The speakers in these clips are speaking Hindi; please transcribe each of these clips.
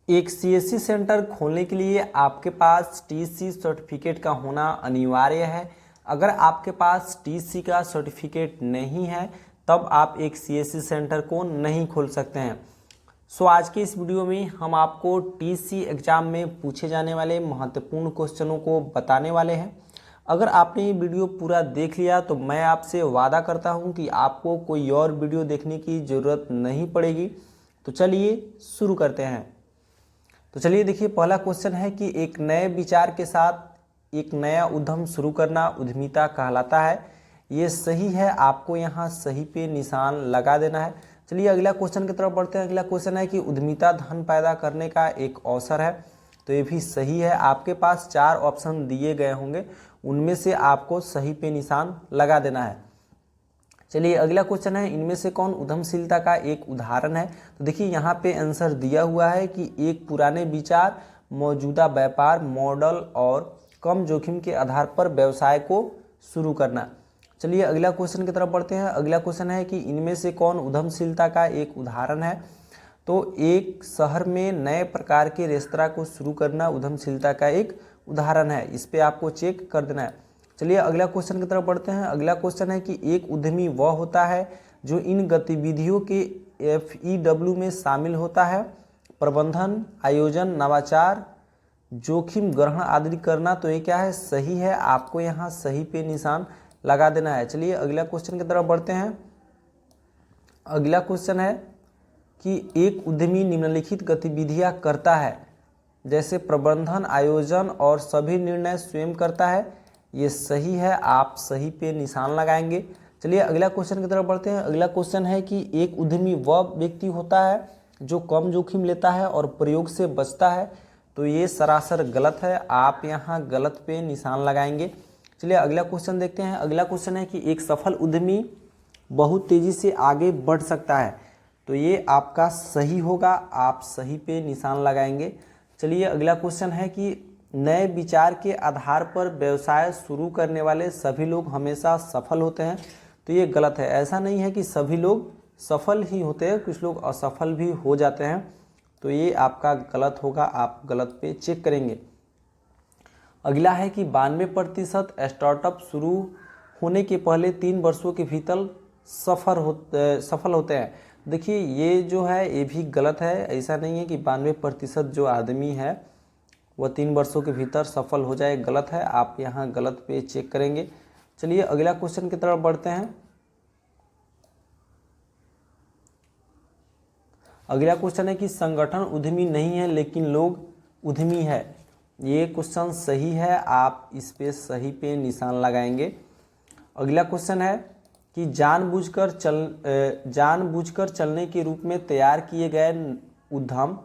एक सीएससी सेंटर खोलने के लिए आपके पास टीसी सर्टिफिकेट का होना अनिवार्य है। अगर आपके पास टीसी का सर्टिफिकेट नहीं है तब आप एक सीएससी सेंटर को नहीं खोल सकते हैं। सो आज के इस वीडियो में हम आपको टीसी एग्जाम में पूछे जाने वाले महत्वपूर्ण क्वेश्चनों को बताने वाले हैं। अगर आपने ये वीडियो पूरा देख लिया तो मैं आपसे वादा करता हूं कि आपको कोई और वीडियो देखने की ज़रूरत नहीं पड़ेगी। तो चलिए शुरू करते हैं। तो चलिए देखिए, पहला क्वेश्चन है कि एक नए विचार के साथ एक नया उद्यम शुरू करना उद्यमिता कहलाता है। ये सही है, आपको यहाँ सही पे निशान लगा देना है। चलिए अगला क्वेश्चन की तरफ बढ़ते हैं। अगला क्वेश्चन है कि उद्यमिता धन पैदा करने का एक अवसर है। तो ये भी सही है। आपके पास 4 ऑप्शन दिए गए होंगे, उनमें से आपको सही पे निशान लगा देना है। चलिए अगला क्वेश्चन है, इनमें से कौन उद्यमशीलता का एक उदाहरण है। तो देखिए यहाँ पे आंसर दिया हुआ है कि एक पुराने विचार, मौजूदा व्यापार मॉडल और कम जोखिम के आधार पर व्यवसाय को शुरू करना। चलिए अगला क्वेश्चन की तरफ बढ़ते हैं। अगला क्वेश्चन है कि इनमें से कौन उद्यमशीलता का एक उदाहरण है। तो एक शहर में नए प्रकार के रेस्तरां को शुरू करना उद्यमशीलता का एक उदाहरण है। इस पर आपको चेक कर देना है। चलिए अगला क्वेश्चन की तरफ बढ़ते हैं। अगला क्वेश्चन है कि एक उद्यमी वह होता है जो इन गतिविधियों के FEW में शामिल होता है: प्रबंधन, आयोजन, नवाचार, जोखिम ग्रहण आदि करना। तो ये क्या है? सही है। आपको यहाँ सही पे निशान लगा देना है। चलिए अगला क्वेश्चन की तरफ बढ़ते हैं। अगला क्वेश्चन है कि एक उद्यमी निम्नलिखित गतिविधियां करता है, जैसे प्रबंधन, आयोजन और सभी निर्णय स्वयं करता है। ये सही है, आप सही पे निशान लगाएंगे। चलिए अगला क्वेश्चन की तरफ बढ़ते हैं। अगला क्वेश्चन है कि एक उद्यमी वह व्यक्ति होता है जो कम जोखिम लेता है और प्रयोग से बचता है। तो ये सरासर गलत है, आप यहाँ गलत पे निशान लगाएंगे। चलिए अगला क्वेश्चन देखते हैं। अगला क्वेश्चन है कि एक सफल उद्यमी बहुत तेजी से आगे बढ़ सकता है। तो ये आपका सही होगा, आप सही पे निशान लगाएंगे। चलिए अगला क्वेश्चन है कि नए विचार के आधार पर व्यवसाय शुरू करने वाले सभी लोग हमेशा सफल होते हैं। तो ये गलत है। ऐसा नहीं है कि सभी लोग सफल ही होते हैं, कुछ लोग असफल भी हो जाते हैं। तो ये आपका गलत होगा, आप गलत पे चेक करेंगे। अगला है कि 92% स्टार्टअप शुरू होने के पहले 3 वर्षों के भीतर सफल होते हैं। देखिए ये जो है ये भी गलत है। ऐसा नहीं है कि 92% जो आदमी है वह 3 वर्षों के भीतर सफल हो जाए, गलत है। आप यहाँ गलत पे चेक करेंगे। चलिए अगला क्वेश्चन की तरफ बढ़ते हैं। अगला क्वेश्चन है कि संगठन उद्यमी नहीं है लेकिन लोग उद्यमी है। ये क्वेश्चन सही है, आप इस पे सही पे निशान लगाएंगे। अगला क्वेश्चन है कि जानबूझकर चलने के रूप में तैयार किए गए उद्यम।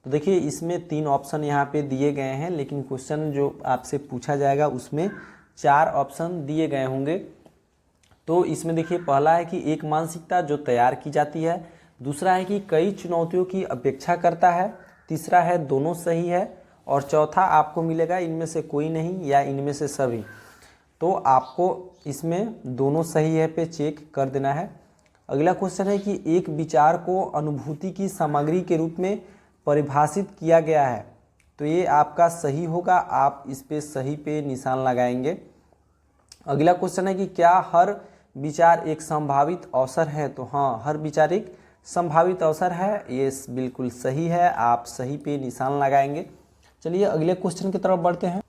तो देखिए इसमें 3 ऑप्शन यहाँ पे दिए गए हैं, लेकिन क्वेश्चन जो आपसे पूछा जाएगा उसमें 4 ऑप्शन दिए गए होंगे। तो इसमें देखिए पहला है कि एक मानसिकता जो तैयार की जाती है, दूसरा है कि कई चुनौतियों की अपेक्षा करता है, तीसरा है दोनों सही है, और चौथा आपको मिलेगा इनमें से कोई नहीं या इनमें से सभी। तो आपको इसमें दोनों सही है पे चेक कर देना है। अगला क्वेश्चन है कि एक विचार को अनुभूति की सामग्री के रूप में परिभाषित किया गया है। तो ये आपका सही होगा, आप इस पे सही पे निशान लगाएंगे। अगला क्वेश्चन है कि क्या हर विचार एक संभावित अवसर है। तो हाँ, हर विचार एक संभावित अवसर है, ये बिल्कुल सही है, आप सही पे निशान लगाएंगे। चलिए अगले क्वेश्चन की तरफ बढ़ते हैं।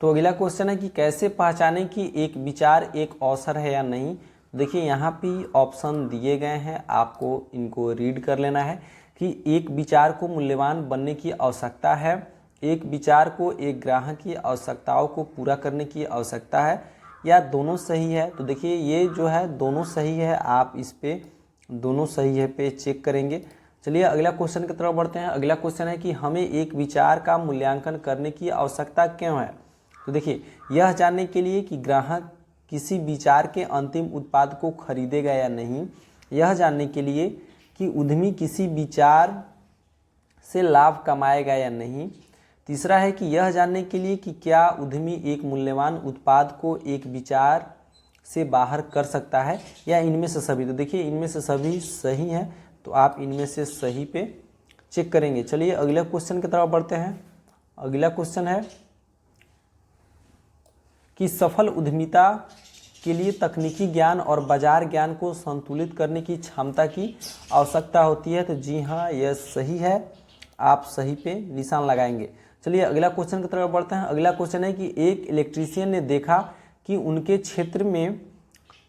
तो अगला क्वेश्चन है कि कैसे पहचानें कि एक विचार एक अवसर है या नहीं। देखिए यहाँ पे ऑप्शन दिए गए हैं, आपको इनको रीड कर लेना है कि एक विचार को मूल्यवान बनने की आवश्यकता है, एक विचार को एक ग्राहक की आवश्यकताओं को पूरा करने की आवश्यकता है, या दोनों सही है। तो देखिए ये जो है दोनों सही है, आप इस पे दोनों सही है पे चेक करेंगे। चलिए अगला क्वेश्चन की तरफ बढ़ते हैं। अगला क्वेश्चन है कि हमें एक विचार का मूल्यांकन करने की आवश्यकता क्यों है। तो देखिए यह जानने के लिए कि ग्राहक किसी विचार के अंतिम उत्पाद को खरीदेगा या नहीं, यह जानने के लिए कि उद्यमी किसी विचार से लाभ कमाएगा या नहीं, तीसरा है कि यह जानने के लिए कि क्या उद्यमी एक मूल्यवान उत्पाद को एक विचार से बाहर कर सकता है, या इनमें से सभी। तो देखिए इनमें से सभी सही हैं, तो आप इनमें से सही पे चेक करेंगे। चलिए अगले क्वेश्चन की तरफ बढ़ते हैं। अगला क्वेश्चन है कि सफल उद्यमिता के लिए तकनीकी ज्ञान और बाजार ज्ञान को संतुलित करने की क्षमता की आवश्यकता होती है। तो जी हाँ, यह सही है, आप सही पे निशान लगाएंगे। चलिए अगला क्वेश्चन की तरफ बढ़ते हैं। अगला क्वेश्चन है कि एक इलेक्ट्रीशियन ने देखा कि उनके क्षेत्र में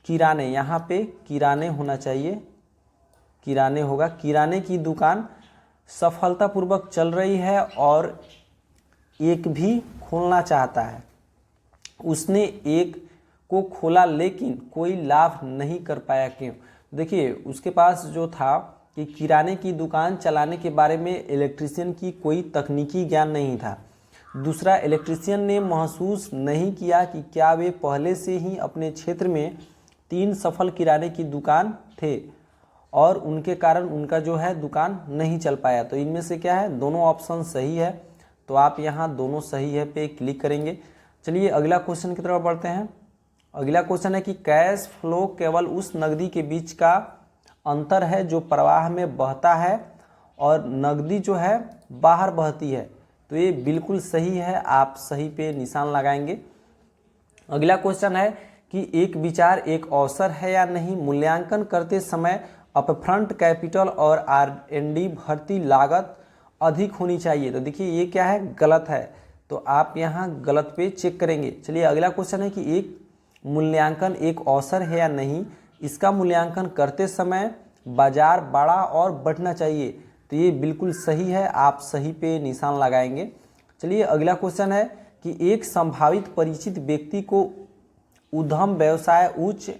किराने, यहाँ पे किराने होना चाहिए, किराने होगा, किराने की दुकान सफलतापूर्वक चल रही है और एक भी खोलना चाहता है। उसने एक को खोला लेकिन कोई लाभ नहीं कर पाया। क्यों? देखिए उसके पास जो था कि किराने की दुकान चलाने के बारे में इलेक्ट्रीशियन की कोई तकनीकी ज्ञान नहीं था। दूसरा, इलेक्ट्रीशियन ने महसूस नहीं किया कि क्या वे पहले से ही अपने क्षेत्र में 3 सफल किराने की दुकान थे और उनके कारण उनका जो है दुकान नहीं चल पाया। तो इनमें से क्या है, दोनों ऑप्शन सही है, तो आप यहाँ दोनों सही है पे क्लिक करेंगे। चलिए अगला क्वेश्चन की तरफ बढ़ते हैं। अगला क्वेश्चन है कि कैश फ्लो केवल उस नकदी के बीच का अंतर है जो प्रवाह में बहता है और नकदी जो है बाहर बहती है। तो ये बिल्कुल सही है, आप सही पे निशान लगाएंगे। अगला क्वेश्चन है कि एक विचार एक अवसर है या नहीं। मूल्यांकन करते समय अपफ्रंट कैपिटल और R&D भर्ती लागत अधिक होनी चाहिए। तो देखिए ये क्या है, गलत है, तो आप यहाँ गलत पे चेक करेंगे। चलिए अगला क्वेश्चन है कि एक मूल्यांकन एक अवसर है या नहीं। इसका मूल्यांकन करते समय बाजार बड़ा और बढ़ना चाहिए। तो ये बिल्कुल सही है, आप सही पे निशान लगाएंगे। चलिए अगला क्वेश्चन है कि एक संभावित परिचित व्यक्ति को उद्यम व्यवसाय उच्च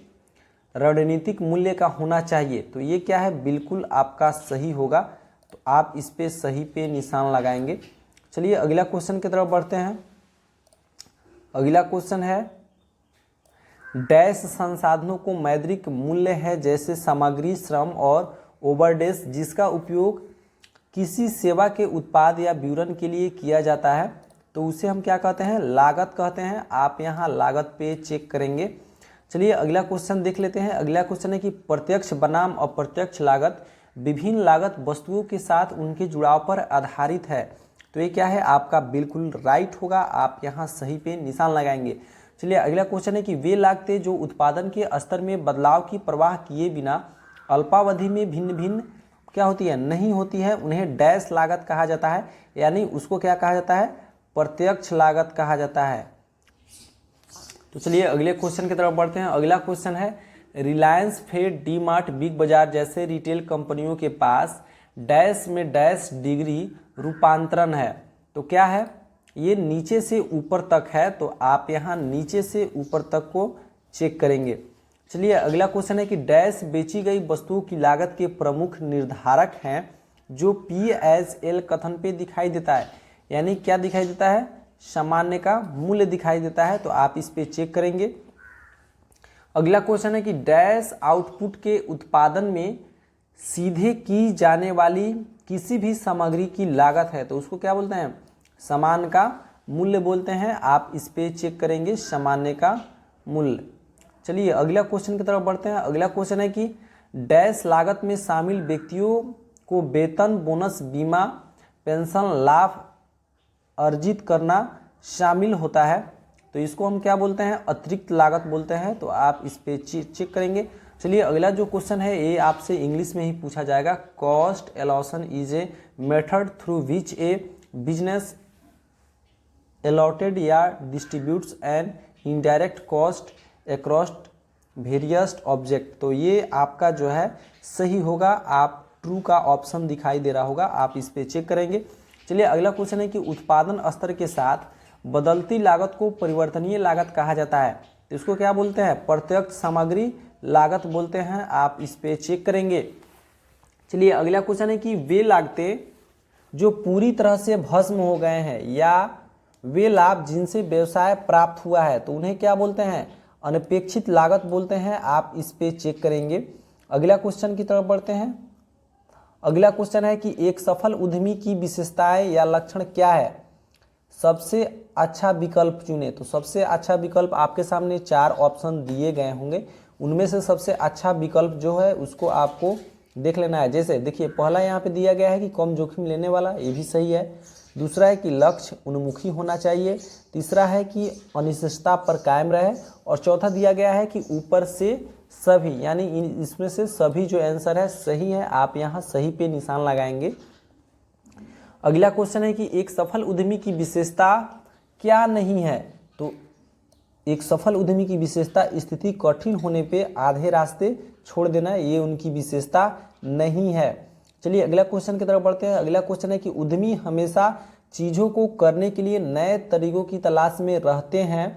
रणनीतिक मूल्य का होना चाहिए। तो ये क्या है, बिल्कुल आपका सही होगा, तो आप इस पे सही पे निशान लगाएंगे। चलिए अगला क्वेश्चन की तरफ बढ़ते हैं। अगला क्वेश्चन है डैश संसाधनों को मौद्रिक मूल्य है जैसे सामग्री, श्रम और ओवरडेज जिसका उपयोग किसी सेवा के उत्पाद या विवरण के लिए किया जाता है। तो उसे हम क्या कहते हैं, लागत कहते हैं। आप यहाँ लागत पे चेक करेंगे। चलिए अगला क्वेश्चन देख लेते हैं। अगला क्वेश्चन है कि प्रत्यक्ष बनाम अप्रत्यक्ष लागत विभिन्न लागत वस्तुओं के साथ उनके जुड़ाव पर आधारित है। तो ये क्या है, आपका बिल्कुल राइट होगा, आप यहाँ सही पे निशान लगाएंगे। चलिए अगला क्वेश्चन है कि वे लागतें जो उत्पादन के स्तर में बदलाव की परवाह किए बिना अल्पावधि में भिन्न भिन्न क्या होती है, नहीं होती है, उन्हें डैश लागत कहा जाता है, यानी उसको क्या कहा जाता है, प्रत्यक्ष लागत कहा जाता है। तो चलिए अगले क्वेश्चन की तरफ बढ़ते हैं। अगला क्वेश्चन है रिलायंस, फेड, डी मार्ट, बिग बाजार जैसे रिटेल कंपनियों के पास डैश में डैश डिग्री रूपांतरण है। तो क्या है, ये नीचे से ऊपर तक है, तो आप यहाँ नीचे से ऊपर तक को चेक करेंगे। चलिए अगला क्वेश्चन है कि डैश बेची गई वस्तुओं की लागत के प्रमुख निर्धारक हैं जो P/L कथन पे दिखाई देता है। यानी क्या दिखाई देता है, सामान्य का मूल्य दिखाई देता है, तो आप इस पे चेक करेंगे। अगला क्वेश्चन है कि डैश आउटपुट के उत्पादन में सीधे की जाने वाली किसी भी सामग्री की लागत है। तो उसको क्या बोलते हैं, सामान्य का मूल्य बोलते हैं। आप इस पे चेक करेंगे, सामान्य का मूल्य। चलिए अगला क्वेश्चन की तरफ बढ़ते हैं। अगला क्वेश्चन है कि डैश लागत में शामिल व्यक्तियों को वेतन, बोनस, बीमा, पेंशन लाभ अर्जित करना शामिल होता है। तो इसको हम क्या बोलते हैं, अतिरिक्त लागत बोलते हैं। तो आप इस पे चेक करेंगे। चलिए अगला जो क्वेश्चन है ये आपसे इंग्लिश में ही पूछा जाएगा। Cost allocation is a method through which a business allotted या distributes an indirect cost across various object. तो ये आपका जो है सही होगा, आप ट्रू का ऑप्शन दिखाई दे रहा होगा, आप इस पे चेक करेंगे। चलिए अगला क्वेश्चन है कि उत्पादन स्तर के साथ बदलती लागत को परिवर्तनीय लागत कहा जाता है। तो इसको क्या बोलते हैं, प्रत्यक्ष सामग्री लागत बोलते हैं। आप इस पे चेक करेंगे। चलिए अगला क्वेश्चन है कि वे लागतें जो पूरी तरह से भस्म हो गए हैं या वे लाभ जिनसे व्यवसाय प्राप्त हुआ है, तो उन्हें क्या बोलते हैं, अनपेक्षित लागत बोलते हैं। आप इस पे चेक करेंगे। अगला क्वेश्चन की तरफ बढ़ते हैं। अगला क्वेश्चन है कि एक सफल उद्यमी की विशेषताएं या लक्षण क्या है, सबसे अच्छा विकल्प चुने। तो सबसे अच्छा विकल्प आपके सामने 4 ऑप्शन दिए गए होंगे, उनमें से सबसे अच्छा विकल्प जो है उसको आपको देख लेना है। जैसे देखिए पहला यहाँ पे दिया गया है कि कम जोखिम लेने वाला, ये भी सही है। दूसरा है कि लक्ष्य उन्मुखी होना चाहिए। तीसरा है कि अनिश्चितता पर कायम रहे। और चौथा दिया गया है कि ऊपर से सभी, यानी इसमें से सभी जो आंसर है सही है। आप यहाँ सही पे निशान लगाएंगे। अगला क्वेश्चन है कि एक सफल उद्यमी की विशेषता क्या नहीं है। तो एक सफल उद्यमी की विशेषता स्थिति कठिन होने पे आधे रास्ते छोड़ देना, ये उनकी विशेषता नहीं है। चलिए अगला क्वेश्चन की तरफ बढ़ते हैं। अगला क्वेश्चन है कि उद्यमी हमेशा चीज़ों को करने के लिए नए तरीकों की तलाश में रहते हैं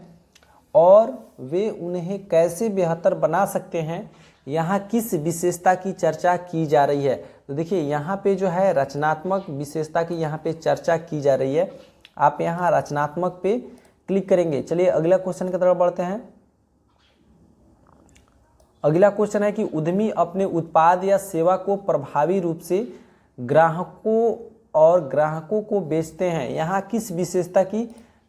और वे उन्हें कैसे बेहतर बना सकते हैं। यहाँ किस विशेषता की चर्चा की जा रही है। तो देखिए यहाँ पे जो है रचनात्मक विशेषता की यहाँ पे चर्चा की जा रही है। आप यहाँ रचनात्मक पे क्लिक करेंगे। चलिए अगला क्वेश्चन की तरफ बढ़ते हैं। अगला क्वेश्चन है कि उद्यमी अपने उत्पाद या सेवा को प्रभावी रूप से ग्राहकों को बेचते हैं। यहाँ किस विशेषता की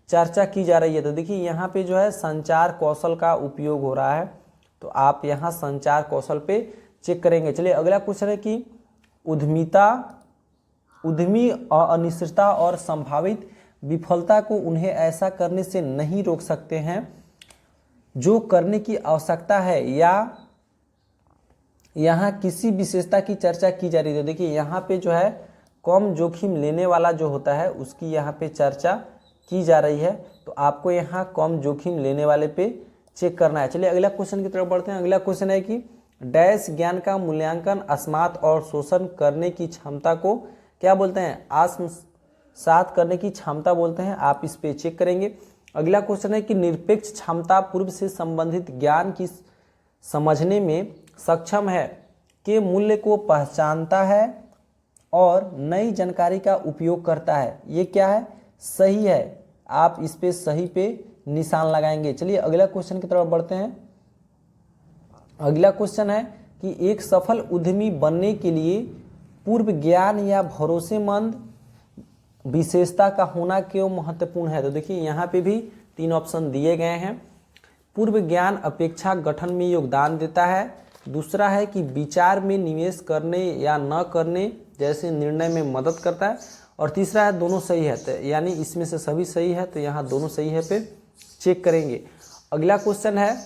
चर्चा की जा रही है। तो देखिए यहाँ पे जो है संचार कौशल का उपयोग हो रहा है, तो आप यहाँ संचार कौशल पे चेक करेंगे। चलिए अगला क्वेश्चन है कि उद्यमी अनिश्चितता और संभावित विफलता को उन्हें ऐसा करने से नहीं रोक सकते हैं जो करने की आवश्यकता है, या यहाँ किसी विशेषता की चर्चा की जा रही है। देखिए यहाँ पे जो है कम जोखिम लेने वाला जो होता है उसकी यहाँ पे चर्चा की जा रही है, तो आपको यहाँ कम जोखिम लेने वाले पे चेक करना है। चलिए अगला क्वेश्चन की तरफ बढ़ते हैं। अगला क्वेश्चन है कि डैश ज्ञान का मूल्यांकन अस्मात और शोषण करने की क्षमता को क्या बोलते हैं। आत्मसात करने की क्षमता बोलते हैं। आप इस पे चेक करेंगे। अगला क्वेश्चन है कि निरपेक्ष क्षमता पूर्व से संबंधित ज्ञान की समझने में सक्षम है, के मूल्य को पहचानता है और नई जानकारी का उपयोग करता है। ये क्या है, सही है। आप इस पे सही पे निशान लगाएंगे। चलिए अगला क्वेश्चन की तरफ बढ़ते हैं। अगला क्वेश्चन है कि एक सफल उद्यमी बनने के लिए पूर्व ज्ञान या भरोसेमंद विशेषता का होना क्यों महत्वपूर्ण है। तो देखिए यहाँ पे भी 3 ऑप्शन दिए गए हैं। पूर्व ज्ञान अपेक्षा गठन में योगदान देता है। दूसरा है कि विचार में निवेश करने या न करने जैसे निर्णय में मदद करता है। और तीसरा है दोनों सही है, तो यानी इसमें से सभी सही है, तो यहाँ दोनों सही है पे चेक करेंगे। अगला क्वेश्चन है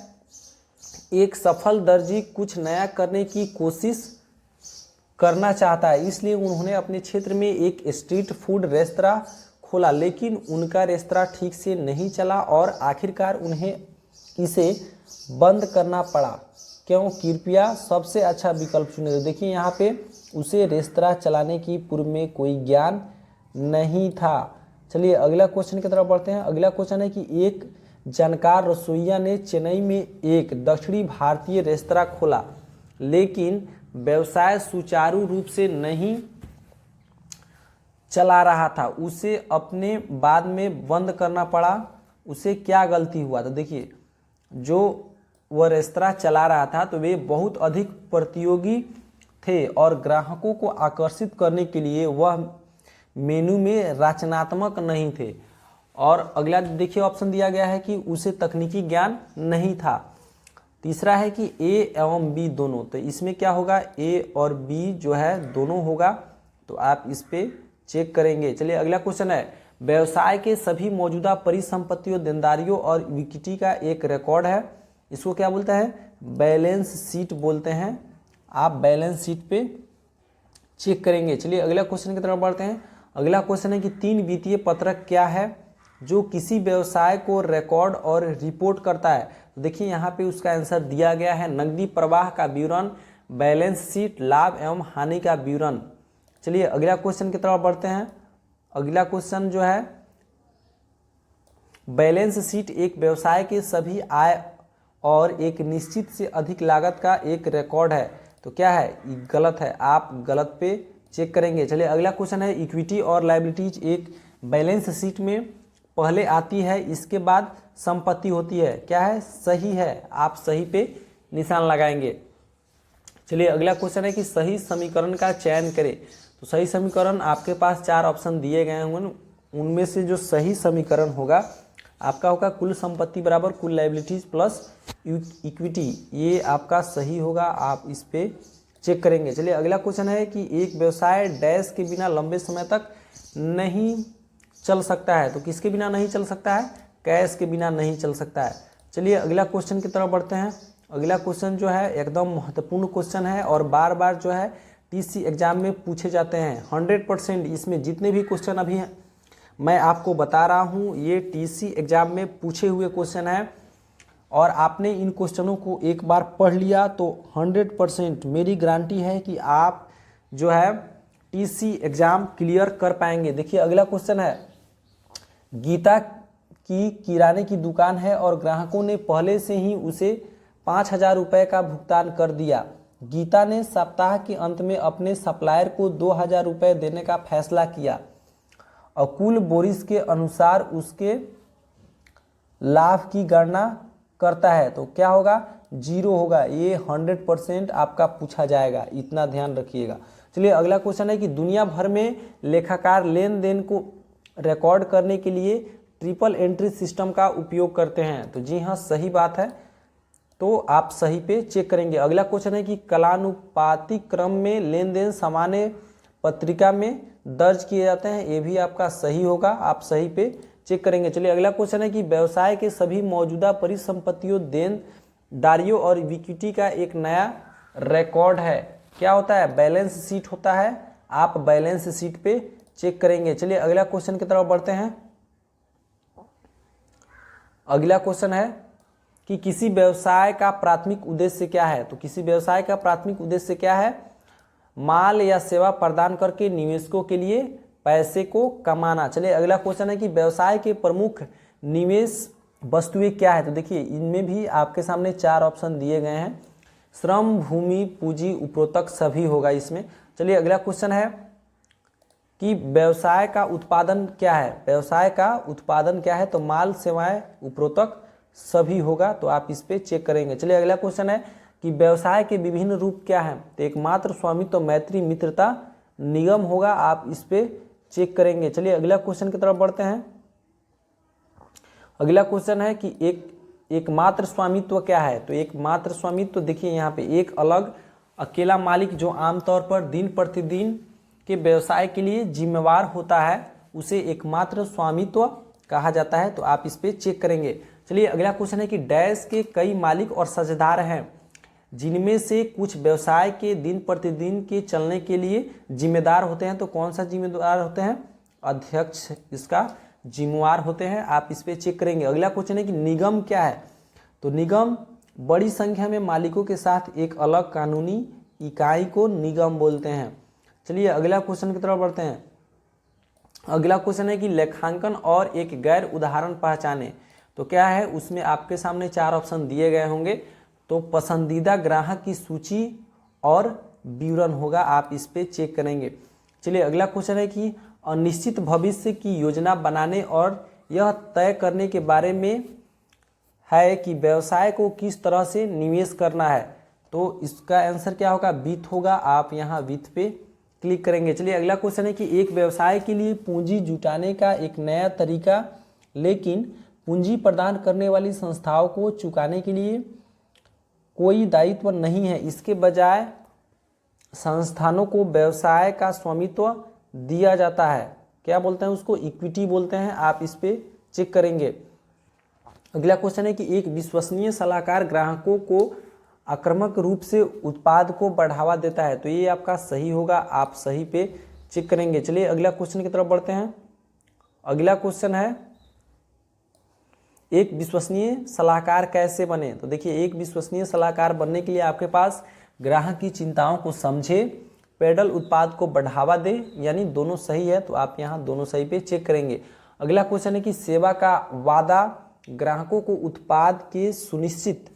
एक सफल दर्जी कुछ नया करने की कोशिश करना चाहता है, इसलिए उन्होंने अपने क्षेत्र में एक स्ट्रीट फूड रेस्तरां खोला, लेकिन उनका रेस्तरां ठीक से नहीं चला और आखिरकार उन्हें इसे बंद करना पड़ा। क्यों? कृपया सबसे अच्छा विकल्प चुने। तो देखिए यहाँ पे उसे रेस्तरां चलाने की पूर्व में कोई ज्ञान नहीं था। चलिए अगला क्वेश्चन की तरफ बढ़ते हैं। अगला क्वेश्चन है कि एक जानकार रसोइया ने चेन्नई में एक दक्षिणी भारतीय रेस्तरां खोला, लेकिन व्यवसाय सुचारू रूप से नहीं चला रहा था, उसे अपने बाद में बंद करना पड़ा। उसे क्या गलती हुआ। तो देखिए जो वह रेस्तरां चला रहा था तो वे बहुत अधिक प्रतियोगी थे और ग्राहकों को आकर्षित करने के लिए वह मेनू में रचनात्मक नहीं थे। और अगला देखिए ऑप्शन दिया गया है कि उसे तकनीकी ज्ञान नहीं था। तीसरा है कि ए एवं बी दोनों, तो इसमें क्या होगा, ए और बी जो है दोनों होगा, तो आप इस पे चेक करेंगे। चलिए अगला क्वेश्चन है व्यवसाय के सभी मौजूदा परिसंपत्तियों, देनदारियों और इक्विटी का एक रिकॉर्ड है। इसको क्या बोलते हैं, बैलेंस शीट बोलते हैं। आप बैलेंस शीट पे चेक करेंगे। चलिए अगला क्वेश्चन की तरफ बढ़ते हैं। अगला क्वेश्चन है कि 3 वित्तीय पत्रक क्या है जो किसी व्यवसाय को रिकॉर्ड और रिपोर्ट करता है। तो देखिए यहाँ पे उसका आंसर दिया गया है नकदी प्रवाह का विवरण, बैलेंस शीट, लाभ एवं हानि का विवरण। चलिए अगला क्वेश्चन की तरफ बढ़ते हैं। अगला क्वेश्चन जो है बैलेंस शीट एक व्यवसाय के सभी आय और एक निश्चित से अधिक लागत का एक रिकॉर्ड है। तो क्या है, ये गलत है, आप गलत पे चेक करेंगे। चलिए अगला क्वेश्चन है इक्विटी और लायबिलिटीज एक बैलेंस शीट में पहले आती है, इसके बाद संपत्ति होती है। क्या है, सही है, आप सही पे निशान लगाएंगे। चलिए अगला क्वेश्चन है कि सही समीकरण का चयन करें। तो सही समीकरण आपके पास 4 ऑप्शन दिए गए होंगे, उनमें से जो सही समीकरण होगा आपका होगा कुल संपत्ति बराबर कुल लायबिलिटीज प्लस इक्विटी, ये आपका सही होगा। आप इस पे चेक करेंगे। चलिए अगला क्वेश्चन है कि एक व्यवसाय डैश के बिना लंबे समय तक नहीं चल सकता है। तो किसके बिना नहीं चल सकता है? कैश के बिना नहीं चल सकता है। चलिए अगला क्वेश्चन की तरफ बढ़ते हैं। अगला क्वेश्चन जो है एकदम महत्वपूर्ण क्वेश्चन है और बार बार जो है टीसी एग्जाम में पूछे जाते हैं। 100% इसमें जितने भी क्वेश्चन अभी हैं मैं आपको बता रहा हूँ, ये टीसी एग्जाम में पूछे हुए क्वेश्चन है और आपने इन क्वेश्चनों को एक बार पढ़ लिया तो 100% मेरी गारंटी है कि आप जो है टीसी एग्जाम क्लियर कर पाएंगे। देखिए अगला क्वेश्चन है, गीता की किराने की दुकान है और ग्राहकों ने पहले से ही उसे 5,000 रुपये का भुगतान कर दिया। गीता ने सप्ताह के अंत में अपने सप्लायर को 2,000 रुपये देने का फैसला किया और कुल बोरिस के अनुसार उसके लाभ की गणना करता है तो क्या होगा? 0 होगा। ये 100% आपका पूछा जाएगा, इतना ध्यान रखिएगा। चलिए अगला क्वेश्चन है कि दुनिया भर में लेखाकार लेन देन को रिकॉर्ड करने के लिए ट्रिपल एंट्री सिस्टम का उपयोग करते हैं। तो जी हाँ, सही बात है, तो आप सही पे चेक करेंगे। अगला क्वेश्चन है कि कालानुपातिक क्रम में लेन देन सामान्य पत्रिका में दर्ज किए जाते हैं। ये भी आपका सही होगा, आप सही पे चेक करेंगे। चलिए अगला क्वेश्चन है कि व्यवसाय के सभी मौजूदा परिसंपत्तियों, देनदारियों और इक्विटी का एक नया रिकॉर्ड है। क्या होता है? बैलेंस शीट होता है। आप बैलेंस शीट पे चेक करेंगे। चलिए अगला क्वेश्चन की तरफ बढ़ते हैं। अगला क्वेश्चन है कि किसी व्यवसाय का प्राथमिक उद्देश्य क्या है? तो किसी व्यवसाय का प्राथमिक उद्देश्य क्या है? माल या सेवा प्रदान करके निवेशकों के लिए पैसे को कमाना। चलिए अगला क्वेश्चन है कि व्यवसाय के प्रमुख निवेश वस्तुएं क्या है? तो देखिए इनमें भी आपके सामने 4 ऑप्शन दिए गए हैं। श्रम, भूमि, पूंजी, उपरोक्त सभी होगा इसमें। चलिए अगला क्वेश्चन है कि व्यवसाय का उत्पादन क्या है? व्यवसाय का उत्पादन क्या है? तो माल, सेवाएं, उपरोक्त सभी होगा, तो आप इस पे चेक करेंगे। चलिए अगला क्वेश्चन है कि व्यवसाय के विभिन्न रूप क्या हैं? तो एकमात्र स्वामित्व, मैत्री, मित्रता, निगम होगा, आप इस पे चेक करेंगे। चलिए अगला क्वेश्चन की तरफ बढ़ते हैं। अगला क्वेश्चन है कि एकमात्र स्वामित्व क्या है? तो एकमात्र स्वामित्व देखिए यहाँ पे एक अलग अकेला मालिक जो आमतौर पर दिन प्रतिदिन के व्यवसाय के लिए जिम्मेवार होता है उसे एकमात्र स्वामित्व कहा जाता है, तो आप इस पे चेक करेंगे। चलिए अगला क्वेश्चन है कि डैश के कई मालिक और साझेदार हैं जिनमें से कुछ व्यवसाय के दिन प्रतिदिन के चलने के लिए जिम्मेदार होते हैं। तो कौन सा जिम्मेदार होते हैं? अध्यक्ष इसका जिम्मेवार होते हैं, आप इस पे चेक करेंगे। अगला क्वेश्चन है कि निगम क्या है? तो निगम बड़ी संख्या में मालिकों के साथ एक अलग कानूनी इकाई को निगम बोलते हैं। चलिए अगला क्वेश्चन की तरफ बढ़ते हैं। अगला क्वेश्चन है कि लेखांकन और एक गैर उदाहरण पहचाने। तो क्या है? उसमें आपके सामने 4 ऑप्शन दिए गए होंगे। तो पसंदीदा ग्राहक की सूची और विवरण होगा, आप इस पे चेक करेंगे। चलिए अगला क्वेश्चन है कि अनिश्चित भविष्य की योजना बनाने और यह तय करने के बारे में है कि व्यवसाय को किस तरह से निवेश करना है। तो इसका आंसर क्या होगा? वित्त होगा, आप यहाँ वित्त पे क्लिक करेंगे। चलिए अगला क्वेश्चन है कि एक व्यवसाय के लिए पूंजी जुटाने का एक नया तरीका, लेकिन पूंजी प्रदान करने वाली संस्थाओं को चुकाने के लिए कोई दायित्व नहीं है। इसके बजाय संस्थानों को व्यवसाय का स्वामित्व दिया जाता है। क्या बोलते हैं उसको? इक्विटी बोलते हैं, आप इस पे चेक करेंगे। अगला क्वेश्चन है कि एक विश्वसनीय सलाहकार ग्राहकों को आक्रामक रूप से उत्पाद को बढ़ावा देता है। तो ये आपका सही होगा, आप सही पे चेक करेंगे। चलिए अगला क्वेश्चन की तरफ बढ़ते हैं। अगला क्वेश्चन है एक विश्वसनीय सलाहकार कैसे बने? तो देखिए एक विश्वसनीय सलाहकार बनने के लिए आपके पास ग्राहक की चिंताओं को समझे, पेडल उत्पाद को बढ़ावा दे, यानी दोनों सही है, तो आप यहाँ दोनों सही पे चेक करेंगे। अगला क्वेश्चन है कि सेवा का वादा ग्राहकों को उत्पाद के सुनिश्चित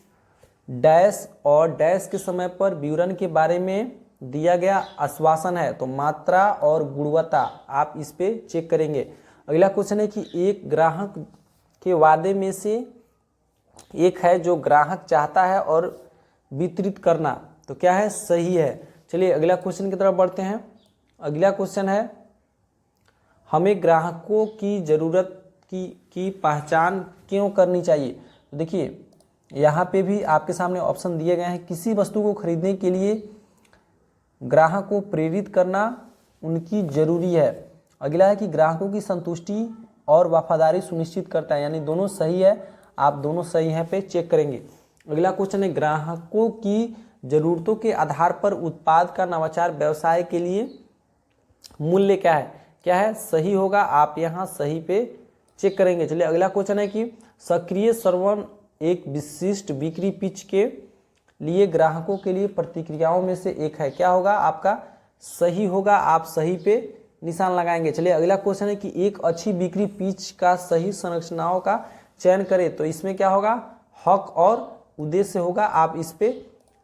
डैश और डैश के समय पर विवरण के बारे में दिया गया आश्वासन है। तो मात्रा और गुणवत्ता, आप इस पे चेक करेंगे। अगला क्वेश्चन है कि एक ग्राहक के वादे में से एक है जो ग्राहक चाहता है और वितरित करना। तो क्या है? सही है। चलिए अगला क्वेश्चन की तरफ बढ़ते हैं। अगला क्वेश्चन है हमें ग्राहकों की ज़रूरत की पहचान क्यों करनी चाहिए? तो देखिए यहाँ पे भी आपके सामने ऑप्शन दिए गए हैं। किसी वस्तु को खरीदने के लिए ग्राहक को प्रेरित करना उनकी जरूरी है। अगला है कि ग्राहकों की संतुष्टि और वफादारी सुनिश्चित करता है, यानी दोनों सही है, आप दोनों सही हैं पे चेक करेंगे। अगला क्वेश्चन है ग्राहकों की जरूरतों के आधार पर उत्पाद का नवाचार व्यवसाय के लिए मूल्य क्या है, सही होगा, आप यहाँ सही पे चेक करेंगे। चलिए अगला क्वेश्चन है कि सक्रिय श्रवण एक विशिष्ट बिक्री पिच के लिए ग्राहकों के लिए प्रतिक्रियाओं में से एक है, क्या होगा आपका सही होगा, आप सही पे निशान लगाएंगे। चलिए अगला क्वेश्चन है कि एक अच्छी बिक्री पिच का सही संरचनाओं का चयन करें, तो इसमें क्या होगा हक और उद्देश्य होगा, आप इस पे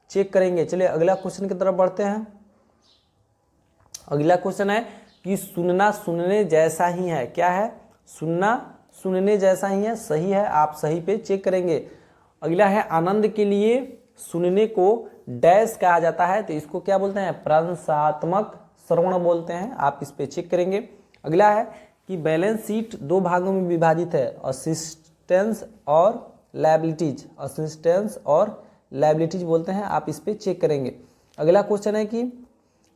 चेक करेंगे। चलिए अगला क्वेश्चन की तरफ बढ़ते हैं। अगला क्वेश्चन है कि सुनना सुनने जैसा ही है, क्या है सुनना सुनने जैसा ही है, सही है, आप सही पे चेक करेंगे। अगला है आनंद के लिए सुनने को डैश कहा जाता है, तो इसको क्या बोलते हैं प्रशंसात्मक श्रवण बोलते हैं, आप इस पे चेक करेंगे। अगला है कि बैलेंस शीट दो भागों में विभाजित है, असिस्टेंस और लायबिलिटीज, असिस्टेंस और लायबिलिटीज बोलते हैं, आप इस पे चेक करेंगे। अगला क्वेश्चन है कि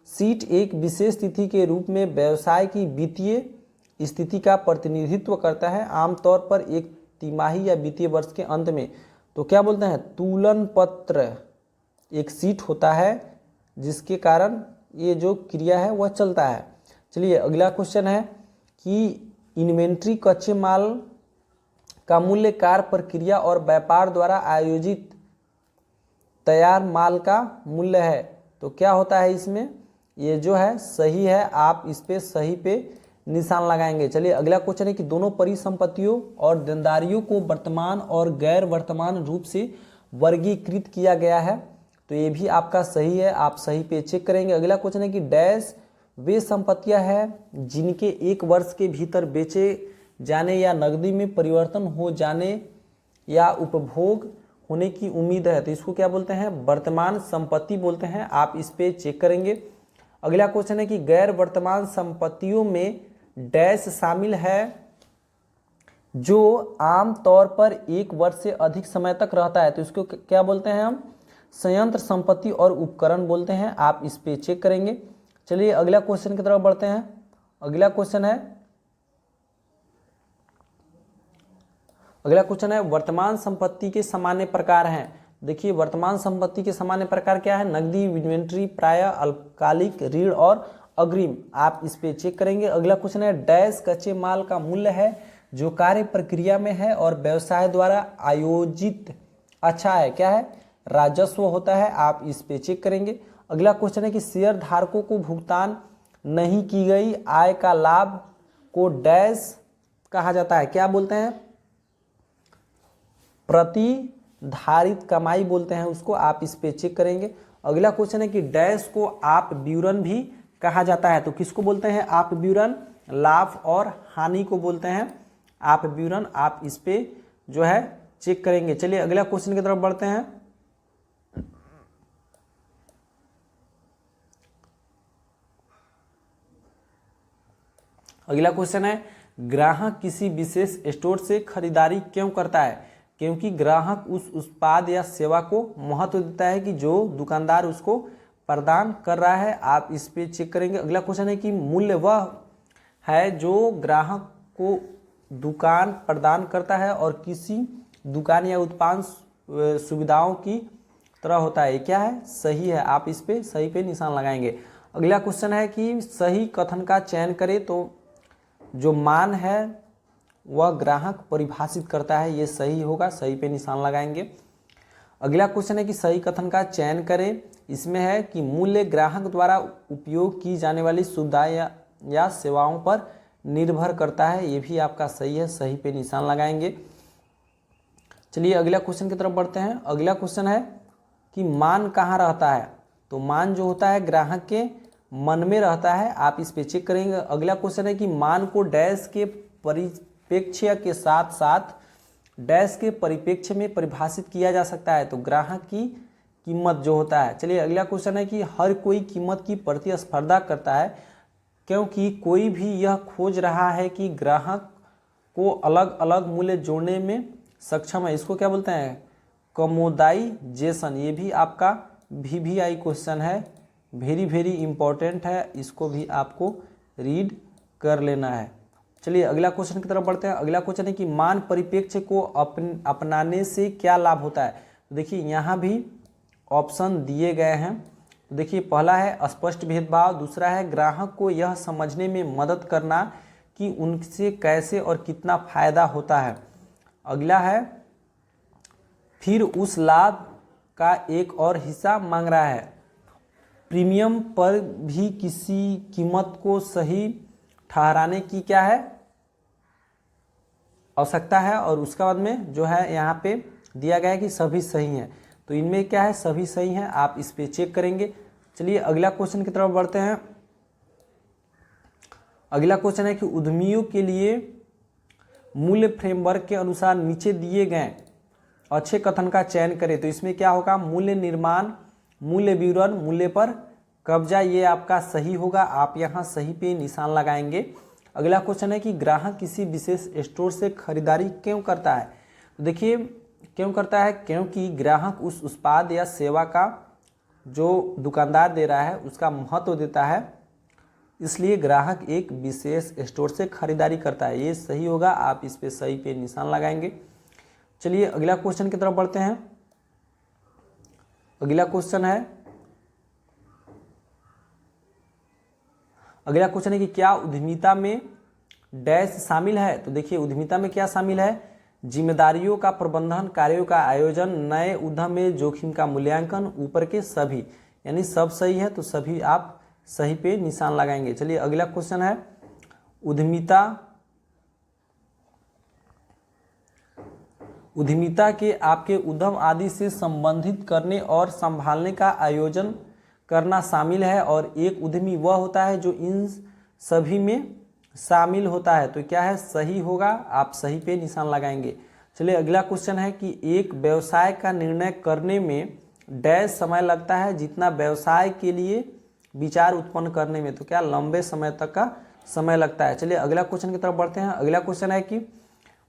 शीट एक विशेष तिथि के रूप में व्यवसाय की वित्तीय स्थिति का प्रतिनिधित्व करता है, आमतौर पर एक तिमाही या वित्तीय वर्ष के अंत में, तो क्या बोलते हैं तुलन पत्र एक शीट होता है जिसके कारण ये जो क्रिया है वह चलता है। चलिए अगला क्वेश्चन है कि इन्वेंट्री कच्चे माल का मूल्य कार्य प्रक्रिया और व्यापार द्वारा आयोजित तैयार माल का मूल्य है, तो क्या होता है इसमें ये जो है सही है, आप इस पे सही पे निशान लगाएंगे। चलिए अगला क्वेश्चन है कि दोनों परिसंपत्तियों और देनदारियों को वर्तमान और गैर वर्तमान रूप से वर्गीकृत किया गया है, तो ये भी आपका सही है, आप सही पे चेक करेंगे। अगला क्वेश्चन है कि डैश वे संपत्तियां हैं जिनके एक वर्ष के भीतर बेचे जाने या नकदी में परिवर्तन हो जाने या उपभोग होने की उम्मीद है, तो इसको क्या बोलते हैं वर्तमान संपत्ति बोलते हैं, आप इस पे चेक करेंगे। अगला क्वेश्चन है कि गैर वर्तमान संपत्तियों में डैश शामिल है जो आम तौर पर एक वर्ष से अधिक समय तक रहता है, तो इसको क्या बोलते हैं हम संयंत्र संपत्ति और उपकरण बोलते हैं, आप इस पे चेक करेंगे। चलिए अगला क्वेश्चन की तरफ बढ़ते हैं। अगला क्वेश्चन है वर्तमान संपत्ति के सामान्य प्रकार हैं। देखिए वर्तमान संपत्ति के सामान्य प्रकार क्या है, नकदी, इन्वेंट्री, प्राय, अल्पकालिक, ऋण और अग्रिम, आप इस पे चेक करेंगे। अगला क्वेश्चन है डैश कच्चे माल का मूल्य है जो कार्य प्रक्रिया में है और व्यवसाय द्वारा आयोजित अच्छा है, क्या है राजस्व होता है, आप इस पे चेक करेंगे। अगला क्वेश्चन है कि शेयर धारकों को भुगतान नहीं की गई आय का लाभ को डैश कहा जाता है, क्या बोलते हैं प्रतिधारित कमाई बोलते हैं उसको, आप इस पे चेक करेंगे। अगला क्वेश्चन है कि डैश को आप विवरण भी कहा जाता है, तो किसको बोलते हैं आप विवरण, लाभ और हानि को बोलते हैं आप विवरण, आप इस पे जो है चेक करेंगे। चलिए अगला क्वेश्चन की तरफ बढ़ते हैं। अगला क्वेश्चन है ग्राहक किसी विशेष स्टोर से खरीदारी क्यों करता है, क्योंकि ग्राहक उस उत्पाद या सेवा को महत्व देता है कि जो दुकानदार उसको प्रदान कर रहा है, आप इस पे चेक करेंगे। अगला क्वेश्चन है कि मूल्य वह है जो ग्राहक को दुकान प्रदान करता है और किसी दुकान या उत्पाद सुविधाओं की तरह होता है, क्या है सही है, आप इस पे सही पे निशान लगाएंगे। अगला क्वेश्चन है कि सही कथन का चयन करें, तो जो मान है वह ग्राहक परिभाषित करता है, ये सही होगा, सही पे निशान लगाएंगे। अगला क्वेश्चन है कि सही कथन का चयन करें, इसमें है कि मूल्य ग्राहक द्वारा उपयोग की जाने वाली सुविधाएं या सेवाओं पर निर्भर करता है, ये भी आपका सही है, सही पे निशान लगाएंगे। चलिए अगला क्वेश्चन की तरफ बढ़ते हैं। अगला क्वेश्चन है कि मान कहाँ रहता है, तो मान जो होता है ग्राहक के मन में रहता है, आप इस पे चेक करेंगे। अगला क्वेश्चन है कि मान को डैश के परिप्रेक्ष्य के साथ साथ डैश के परिप्रेक्ष्य में परिभाषित किया जा सकता है, तो ग्राहक की कीमत जो होता है। चलिए अगला क्वेश्चन है कि हर कोई कीमत की प्रतिस्पर्धा करता है क्योंकि कोई भी यह खोज रहा है कि ग्राहक को अलग अलग मूल्य जोड़ने में सक्षम है, इसको क्या बोलते हैं कमोडाइजेशन, ये भी आपका VVI क्वेश्चन है, वेरी वेरी इंपॉर्टेंट है, इसको भी आपको रीड कर लेना है। चलिए अगला क्वेश्चन की तरफ बढ़ते हैं। अगला क्वेश्चन है कि मान परिप्रेक्ष्य को अपनाने से क्या लाभ होता है। तो देखिए यहाँ भी ऑप्शन दिए गए हैं। तो देखिए पहला है स्पष्ट भेदभाव, दूसरा है ग्राहक को यह समझने में मदद करना कि उनसे कैसे और कितना फायदा होता है। अगला है फिर उस लाभ का एक और हिस्सा मांग रहा है। प्रीमियम पर भी किसी कीमत को सही ठहराने की क्या है, आवश्यकता है। और उसके बाद में जो है यहाँ पे दिया गया है कि सभी सही हैं। तो इनमें क्या है, सभी सही हैं, आप इस पे चेक करेंगे। चलिए अगला क्वेश्चन की तरफ बढ़ते हैं। अगला क्वेश्चन है कि उद्यमियों के लिए मूल्य फ्रेमवर्क के अनुसार नीचे दिए गए अच्छे कथन का चयन करें। तो इसमें क्या होगा, मूल्य निर्माण, मूल्य विवरण, मूल्य पर कब्जा, ये आपका सही होगा, आप यहाँ सही पे निशान लगाएंगे। अगला क्वेश्चन है कि ग्राहक किसी विशेष स्टोर से खरीदारी क्यों करता है। तो देखिए क्यों करता है, क्योंकि ग्राहक उस उत्पाद या सेवा का जो दुकानदार दे रहा है उसका महत्व देता है, इसलिए ग्राहक एक विशेष स्टोर से खरीदारी करता है। ये सही होगा, आप इस पे सही पे निशान लगाएंगे। चलिए अगला क्वेश्चन की तरफ बढ़ते हैं। अगला क्वेश्चन है कि क्या उद्यमिता में डैश शामिल है। तो देखिए उद्यमिता में क्या शामिल है, जिम्मेदारियों का प्रबंधन, कार्यों का आयोजन, नए उद्यम में जोखिम का मूल्यांकन, ऊपर के सभी, यानी सब सही है, तो सभी आप सही पे निशान लगाएंगे। चलिए अगला क्वेश्चन है उद्यमिता के आपके उद्यम आदि से संबंधित करने और संभालने का आयोजन करना शामिल है। और एक उद्यमी वह होता है जो इन सभी में शामिल होता है। तो क्या है, सही होगा, आप सही पे निशान लगाएंगे। चलिए अगला क्वेश्चन है कि एक व्यवसाय का निर्णय करने में डैश समय लगता है जितना व्यवसाय के लिए विचार उत्पन्न करने में। तो क्या लंबे समय तक का समय लगता है। चलिए अगला क्वेश्चन की तरफ बढ़ते हैं। अगला क्वेश्चन है कि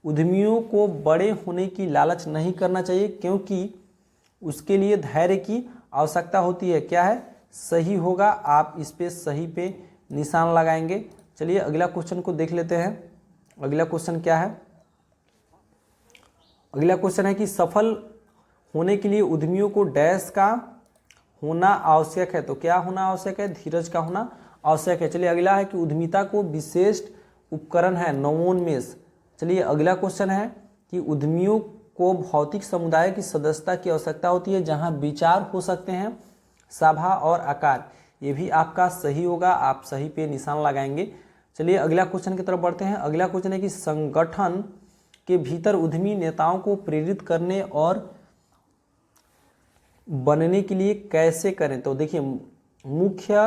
उद्यमियों को बड़े होने की लालच नहीं करना चाहिए क्योंकि उसके लिए धैर्य की आवश्यकता होती है। क्या है, सही होगा, आप इस पे सही पे निशान लगाएंगे। चलिए अगला क्वेश्चन को देख लेते हैं। अगला क्वेश्चन क्या है, अगला क्वेश्चन है कि सफल होने के लिए उद्यमियों को डैश का होना आवश्यक है। तो क्या होना आवश्यक है, धीरज का होना आवश्यक है। चलिए अगला है कि उद्यमिता को विशिष्ट उपकरण है नवोन्मेष। चलिए अगला क्वेश्चन है कि उद्यमियों को भौतिक समुदाय की सदस्यता की आवश्यकता होती है जहां विचार हो सकते हैं, सभा और आकार। ये भी आपका सही होगा, आप सही पे निशान लगाएंगे। चलिए अगला क्वेश्चन की तरफ बढ़ते हैं। अगला क्वेश्चन है कि संगठन के भीतर उद्यमी नेताओं को प्रेरित करने और बनने के लिए कैसे करें। तो देखिए मुख्य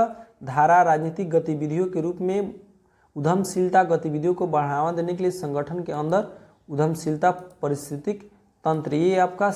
धारा राजनीतिक गतिविधियों के रूप में उद्यमशीलता गतिविधियों को बढ़ावा देने के लिए संगठन के अंदर उद्यमशीलता पारिस्थितिक तंत्र, ये आपका